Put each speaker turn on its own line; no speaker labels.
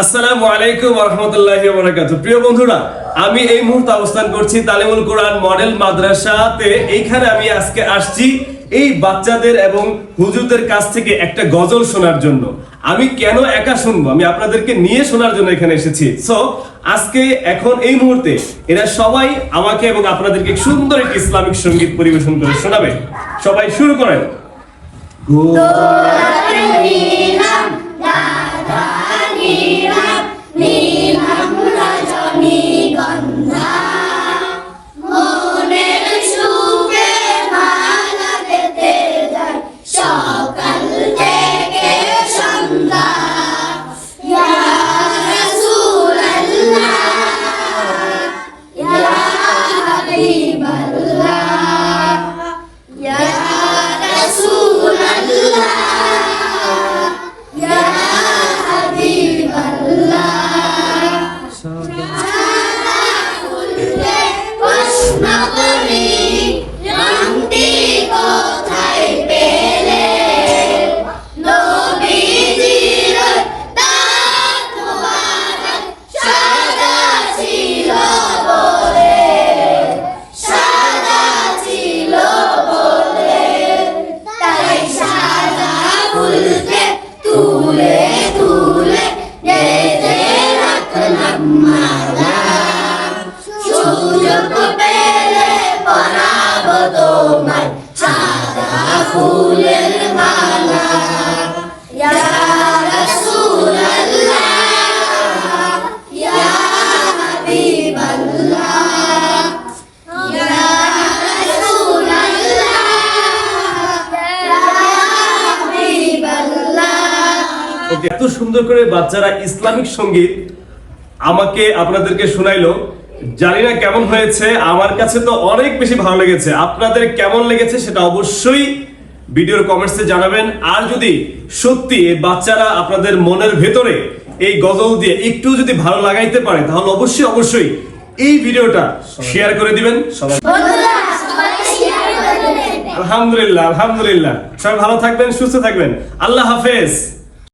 আসসালামু আলাইকুম ওয়া রাহমাতুল্লাহি ওয়া বারাকাতুহু। প্রিয় বন্ধুরা, আমি এই মুহূর্তে অবস্থান করছি তালিমুল কোরআন মডেল মাদ্রাসাতে। এইখানে আমি আজকে আসছি এই বাচ্চাদের এবং হুজুরদের কাছ থেকে একটা গজল শোনার জন্য। আমি কেন একা শুনবো, আমি আপনাদেরকে নিয়ে শোনার জন্য এখানে এসেছি। সো আজকে এখন এই মুহূর্তে এরা সবাই আমাকে এবং আপনাদেরকে সুন্দর একটি ইসলামিক সঙ্গীত পরিবেশন করে শোনাবে। সবাই শুরু করেন। এত সুন্দর করে বাচ্চারা ইসলামিক সঙ্গীত আমাকে আপনাদেরকে শোনাইলো। জানি না কেমন হয়েছে, আমার কাছে তো অনেক বেশি ভালো লেগেছে। আপনাদের কেমন লেগেছে সেটা অবশ্যই ভিডিওর কমেন্টসে জানাবেন। আর যদি সত্যি এই বাচ্চারা আপনাদের মনের ভেতরে এই গজল দিয়ে একটু যদি ভালো লাগাইতে পারে, তাহলে অবশ্যই এই ভিডিওটা শেয়ার করে দিবেন। আলহামদুলিল্লাহ, সবাই ভালো থাকবেন, সুস্থ থাকবেন। আল্লাহ হাফেজ।